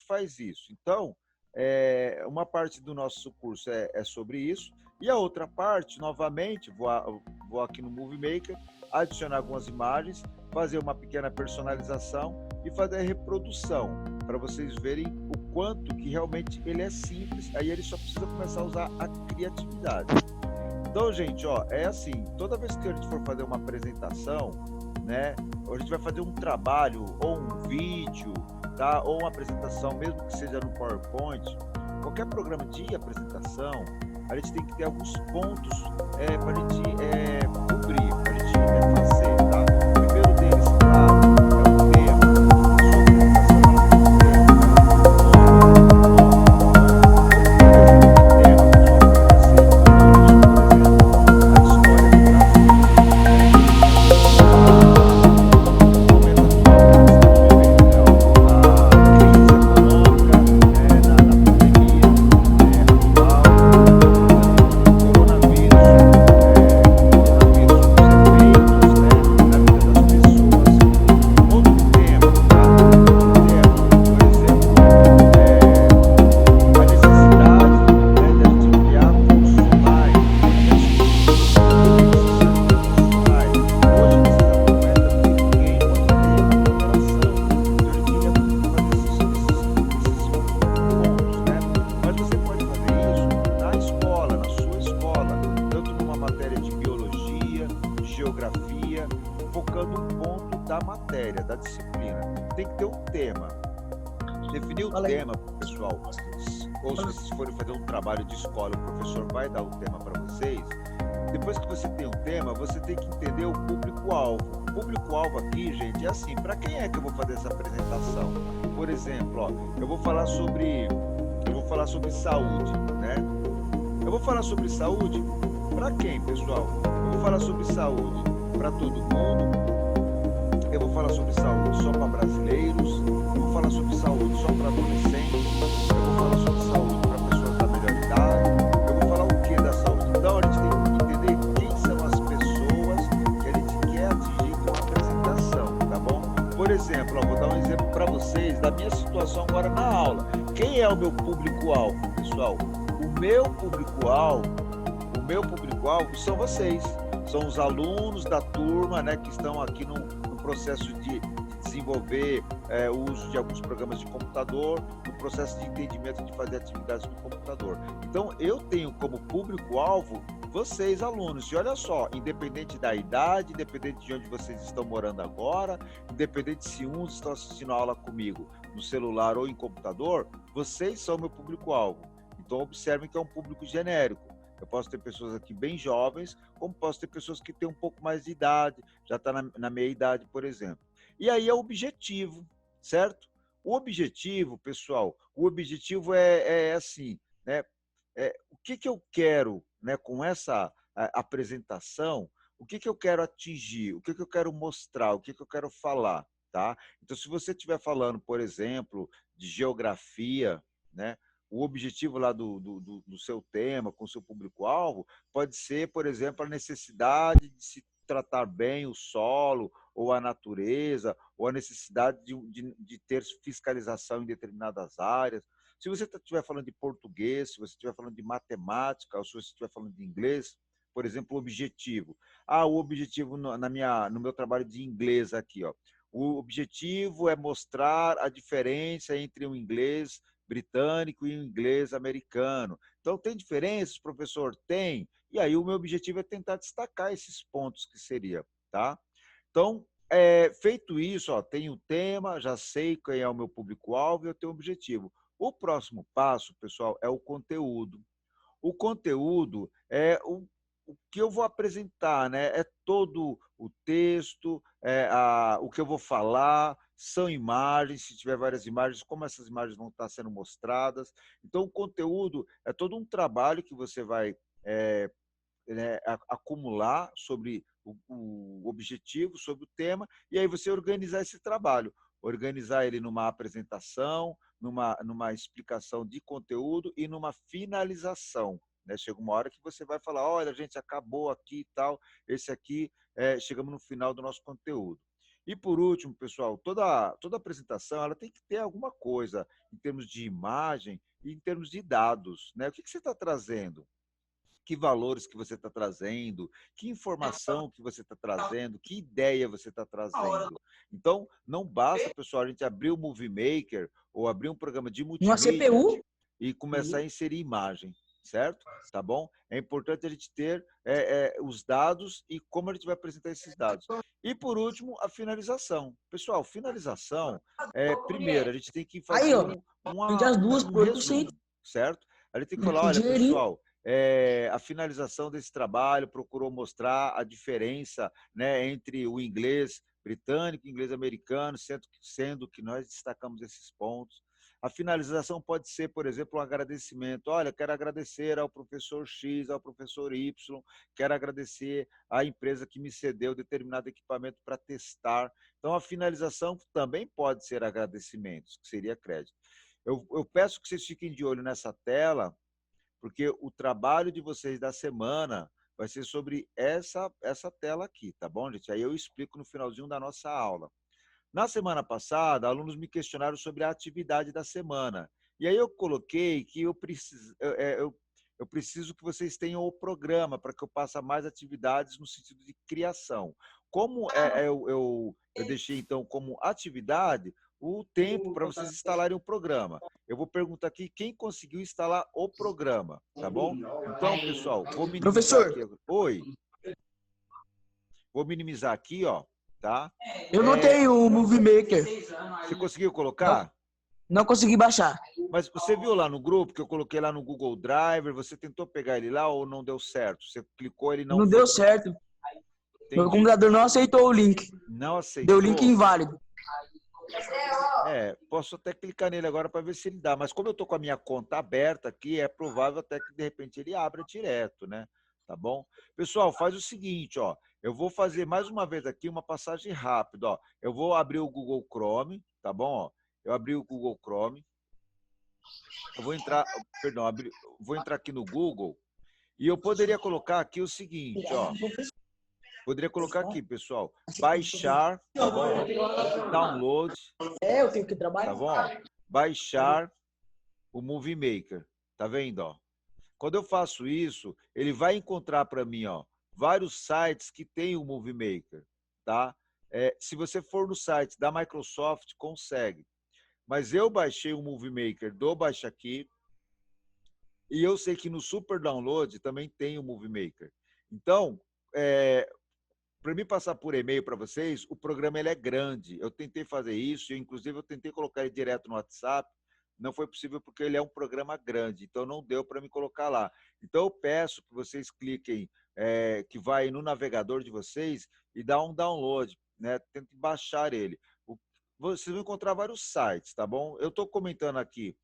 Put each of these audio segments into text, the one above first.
faz isso. Então, uma parte do nosso curso é sobre isso, e a outra parte, novamente, vou aqui no Movie Maker, adicionar algumas imagens, fazer uma pequena personalização e fazer a reprodução, para vocês verem o quanto que realmente ele é simples, aí ele só precisa começar a usar a criatividade. Então, gente, ó, é assim, toda vez que a gente for fazer uma apresentação, né, ou a gente vai fazer um trabalho, ou um vídeo, tá, ou uma apresentação, mesmo que seja no PowerPoint, qualquer programa de apresentação, a gente tem que ter alguns pontos para a gente cobrir, para a gente fazer, tá? O primeiro deles, claro, é o tema. Focando um ponto da matéria, da disciplina. Tem que ter um tema. Definir o tema, pessoal, ou se vocês forem fazer um trabalho de escola, o professor vai dar um tema para vocês. Depois que você tem um tema, você tem que entender o público-alvo. O público-alvo aqui, gente, é assim, para quem é que eu vou fazer essa apresentação? Por exemplo, ó, eu vou falar sobre saúde, né? Eu vou falar sobre saúde para quem, pessoal? Eu vou falar sobre saúde para todo mundo. Eu vou falar sobre saúde só para brasileiros. Eu vou falar sobre saúde só para adolescentes. Eu vou falar sobre saúde para pessoas da melhor idade. Eu vou falar o que da saúde? Então a gente tem que entender quem são as pessoas que a gente quer atingir com a apresentação, tá bom? Por exemplo, ó, vou dar um exemplo para vocês da minha situação agora na aula. Quem é o meu público-alvo, pessoal? O meu público-alvo são vocês. São os alunos da turma, né, que estão aqui no processo de desenvolver o uso de alguns programas de computador, no processo de entendimento de fazer atividades no computador. Então, eu tenho como público-alvo vocês, alunos. E olha só, independente da idade, independente de onde vocês estão morando agora, independente se uns estão assistindo a aula comigo no celular ou em computador, vocês são meu público-alvo. Então, observem que é um público genérico. Eu posso ter pessoas aqui bem jovens, como posso ter pessoas que têm um pouco mais de idade, já está na meia idade, por exemplo. E aí é o objetivo, certo? O objetivo, pessoal, o objetivo é assim, né? O que eu quero, né, com essa apresentação, o que eu quero atingir, o que eu quero mostrar, o que eu quero falar, tá? Então, se você estiver falando, por exemplo, de geografia, né? O objetivo lá do seu tema, com o seu público-alvo, pode ser, por exemplo, a necessidade de se tratar bem o solo, ou a natureza, ou a necessidade de ter fiscalização em determinadas áreas. Se você estiver falando de português, se você estiver falando de matemática, ou se você estiver falando de inglês, por exemplo, o objetivo. O objetivo no meu trabalho de inglês aqui, ó. O objetivo é mostrar a diferença entre o inglês britânico e o inglês americano. Então, tem diferenças, professor? Tem. E aí, o meu objetivo é tentar destacar esses pontos que seria, tá? Então, feito isso, ó, tenho o tema, já sei quem é o meu público-alvo e eu tenho o objetivo. O próximo passo, pessoal, é o conteúdo. O conteúdo é o que eu vou apresentar, né? É todo o texto, o que eu vou falar, são imagens, se tiver várias imagens, como essas imagens vão estar sendo mostradas. Então, o conteúdo é todo um trabalho que você vai né, acumular sobre o objetivo, sobre o tema, e aí você organizar esse trabalho, organizar ele numa apresentação, numa explicação de conteúdo e numa finalização. Né? Chega uma hora que você vai falar, olha, gente, acabou aqui e tal, esse aqui, chegamos no final do nosso conteúdo. E por último, pessoal, toda apresentação ela tem que ter alguma coisa em termos de imagem e em termos de dados, né? O que você está trazendo? Que valores que você está trazendo, que informação que você está trazendo, que ideia você está trazendo. Então, não basta, pessoal, a gente abrir o Movie Maker ou abrir um programa de Uma multimídia CPU? e começar a inserir imagem, certo? Tá bom? É importante a gente ter os dados e como a gente vai apresentar esses dados. E, por último, a finalização. Pessoal, finalização, primeiro, a gente tem que Aí, fazer ó. Vende as duas um por 800. resumo, certo? A gente tem que falar, olha, Dinheirinho. pessoal, a finalização desse trabalho procurou mostrar a diferença, né, entre o inglês britânico e o inglês americano, sendo que nós destacamos esses pontos. A finalização pode ser, por exemplo, um agradecimento. Olha, quero agradecer ao professor X, ao professor Y, quero agradecer à empresa que me cedeu determinado equipamento para testar. Então, a finalização também pode ser agradecimentos, que seria crédito. Eu peço que vocês fiquem de olho nessa tela, porque o trabalho de vocês da semana vai ser sobre essa tela aqui, tá bom, gente? Aí eu explico no finalzinho da nossa aula. Na semana passada, alunos me questionaram sobre a atividade da semana. E aí eu coloquei que eu preciso que vocês tenham o programa para que eu faça mais atividades no sentido de criação. Como eu deixei, então, como atividade o tempo para vocês instalarem o programa. Eu vou perguntar aqui quem conseguiu instalar o programa, tá bom? Então, pessoal, vou minimizar Professor, aqui. Oi, vou minimizar aqui, ó, tá? eu não tenho o Movie Maker. Você conseguiu Não, colocar? não consegui baixar. Mas você viu lá no grupo que eu coloquei lá no Google Drive, você tentou pegar ele lá ou não deu certo? Você clicou, ele não Não foi. deu certo. Meu Entendi. computador não aceitou o link. Não Deu link aceitou? inválido. Posso até clicar nele agora para ver se ele dá, mas como eu estou com a minha conta aberta aqui, é provável até que de repente ele abra direto, né? Tá bom? Pessoal, faz o seguinte, ó. Eu vou fazer mais uma vez aqui uma passagem rápida, ó. Eu vou abrir o Google Chrome, tá bom? Ó, eu abri o Google Chrome. Eu vou entrar, perdão, vou entrar aqui no Google e eu poderia colocar aqui o seguinte, ó. Poderia colocar aqui, pessoal, baixar, tá bom? Ó, download, Eu tenho que tá trabalhar. bom? Ó, baixar o Movie Maker, tá vendo, ó? Quando eu faço isso, ele vai encontrar para mim, ó, vários sites que tem o Movie Maker, tá? Se você for no site da Microsoft, consegue. Mas eu baixei o Movie Maker do Baixa Aqui e eu sei que no Super Download também tem o Movie Maker. Então, para mim passar por e-mail para vocês, o programa ele é grande. Eu tentei fazer isso, inclusive eu tentei colocar ele direto no WhatsApp, não foi possível porque ele é um programa grande, então não deu para me colocar lá. Então eu peço que vocês cliquem, que vai no navegador de vocês e dá um download, né? Tentem baixar ele. Vocês vão encontrar vários sites, tá bom? Eu estou comentando aqui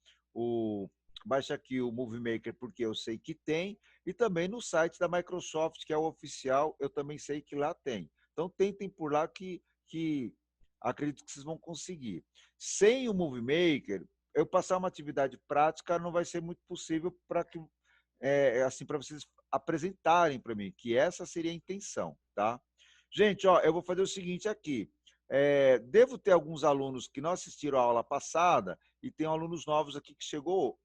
baixa aqui o Movie Maker porque eu sei que tem, e também no site da Microsoft, que é o oficial, eu também sei que lá tem. Então tentem por lá que acredito que vocês vão conseguir. Sem o Movie Maker, eu passar uma atividade prática não vai ser muito possível para que assim para vocês apresentarem para mim, que essa seria a intenção, tá? Gente, ó, eu vou fazer o seguinte aqui. Devo ter alguns alunos que não assistiram a aula passada e tem alunos novos aqui que chegou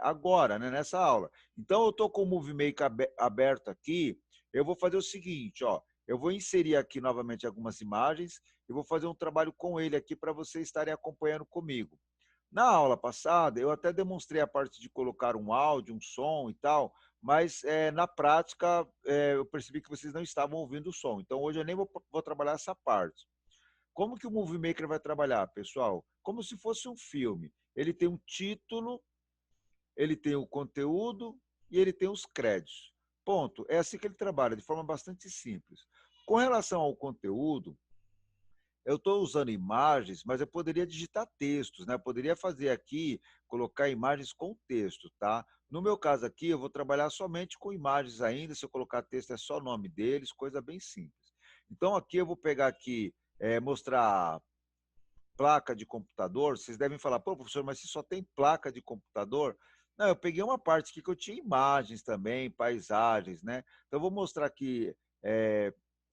agora, né, nessa aula. Então, eu estou com o Movie Maker aberto aqui, eu vou fazer o seguinte, ó, eu vou inserir aqui novamente algumas imagens e vou fazer um trabalho com ele aqui para vocês estarem acompanhando comigo. Na aula passada, eu até demonstrei a parte de colocar um áudio, um som e tal, mas na prática eu percebi que vocês não estavam ouvindo o som. Então, hoje eu nem vou trabalhar essa parte. Como que o Movie Maker vai trabalhar, pessoal? Como se fosse um filme. Ele tem um título, ele tem o conteúdo e ele tem os créditos. Ponto. É assim que ele trabalha, de forma bastante simples. Com relação ao conteúdo, eu estou usando imagens, mas eu poderia digitar textos, né? Eu poderia fazer aqui, colocar imagens com texto, tá? No meu caso aqui, eu vou trabalhar somente com imagens ainda. Se eu colocar texto, é só o nome deles, coisa bem simples. Então, aqui eu vou pegar aqui, mostrar placa de computador. Vocês devem falar, pô, professor, mas se só tem placa de computador? Não, eu peguei uma parte aqui que eu tinha imagens também, paisagens, né? Então, eu vou mostrar aqui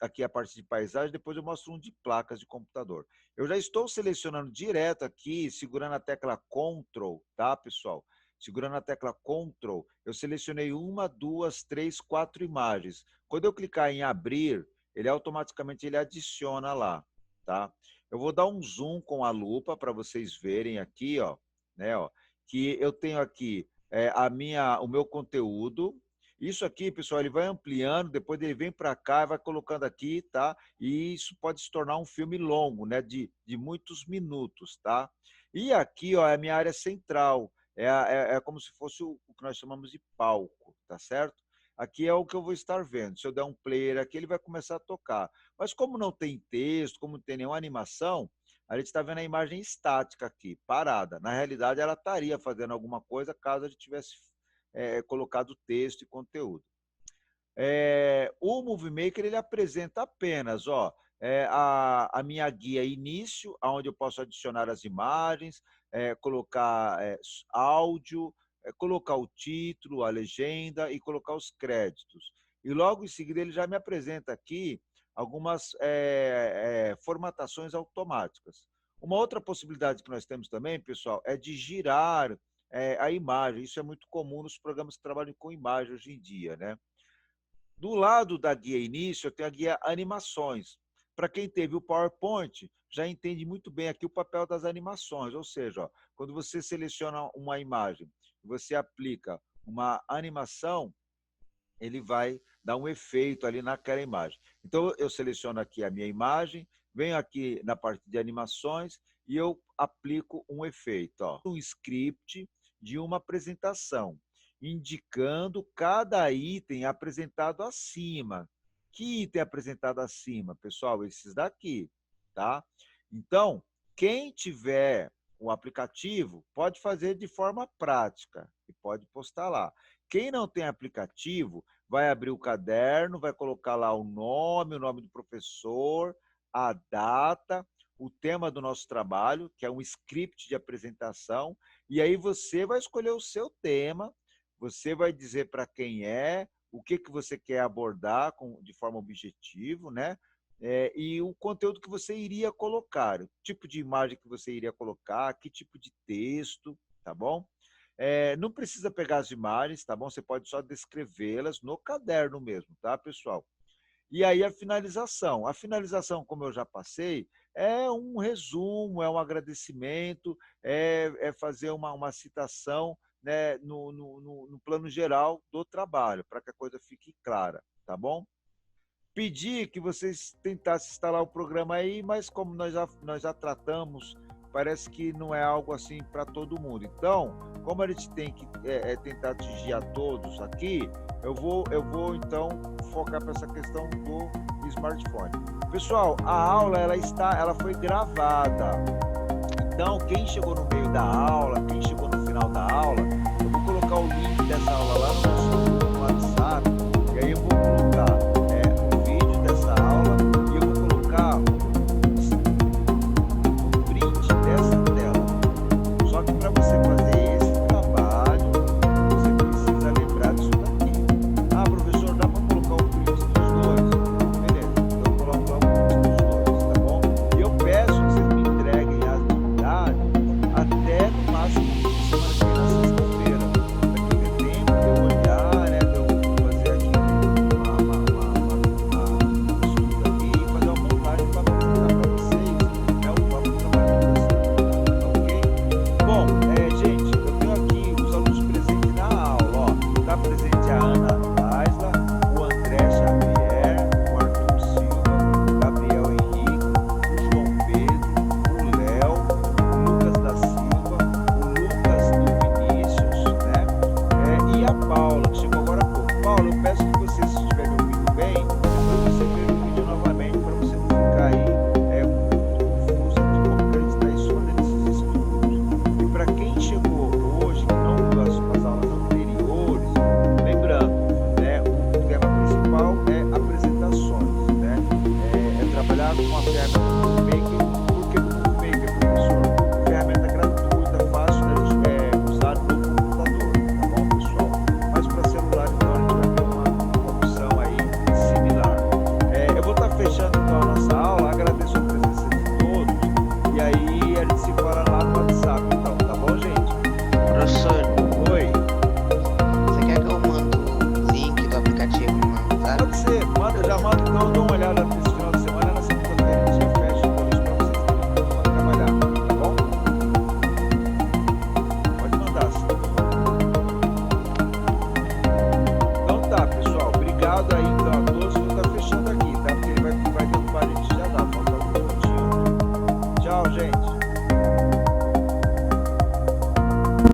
aqui a parte de paisagem, depois eu mostro um de placas de computador. Eu já estou selecionando direto aqui, segurando a tecla Ctrl, tá, pessoal? Segurando a tecla Ctrl, eu selecionei 1, 2, 3, 4 imagens. Quando eu clicar em abrir, ele automaticamente adiciona lá, tá? Eu vou dar um zoom com a lupa para vocês verem aqui, ó, né, ó, que eu tenho aqui o meu conteúdo. Isso aqui, pessoal, ele vai ampliando, depois ele vem para cá, vai colocando aqui, tá? E isso pode se tornar um filme longo, né? De muitos minutos, tá? E aqui, ó, é a minha área central. É como se fosse o que nós chamamos de palco, tá certo? Aqui é o que eu vou estar vendo. Se eu der um player aqui, ele vai começar a tocar. Mas como não tem texto, como não tem nenhuma animação, a gente está vendo a imagem estática aqui, parada. Na realidade, ela estaria fazendo alguma coisa caso a gente tivesse colocado texto e conteúdo. O Movie Maker ele apresenta apenas a minha guia início, onde eu posso adicionar as imagens, colocar áudio, colocar o título, a legenda e colocar os créditos. E logo em seguida ele já me apresenta aqui algumas formatações automáticas. Uma outra possibilidade que nós temos também, pessoal, é de girar a imagem. Isso é muito comum nos programas que trabalham com imagem hoje em dia, né? Do lado da guia início, eu tenho a guia animações. Para quem teve o PowerPoint, já entende muito bem aqui o papel das animações, ou seja, ó, quando você seleciona uma imagem, você aplica uma animação, ele vai dar um efeito ali naquela imagem. Então, eu seleciono aqui a minha imagem, venho aqui na parte de animações e eu aplico um efeito, ó, um script de uma apresentação, indicando cada item apresentado acima. Que item apresentado acima, pessoal? Esses daqui, tá? Então, quem tiver o aplicativo pode fazer de forma prática e pode postar lá. Quem não tem aplicativo vai abrir o caderno, vai colocar lá o nome do professor, a data, o tema do nosso trabalho, que é um script de apresentação, e aí você vai escolher o seu tema, você vai dizer para quem o que você quer abordar de forma objetiva, né? E o conteúdo que você iria colocar, o tipo de imagem que você iria colocar, que tipo de texto, tá bom? Não precisa pegar as imagens, tá bom? Você pode só descrevê-las no caderno mesmo, tá, pessoal? E aí a finalização. A finalização, como eu já passei, é um resumo, é um agradecimento, é fazer uma citação, né, no plano geral do trabalho, para que a coisa fique clara, tá bom? Pedir que vocês tentassem instalar o programa aí, mas como nós já tratamos, parece que não é algo assim para todo mundo. Então, como a gente tem que tentar atingir a todos aqui, eu vou então focar para essa questão do smartphone. Pessoal, a aula ela foi gravada. Então, quem chegou no meio da aula, quem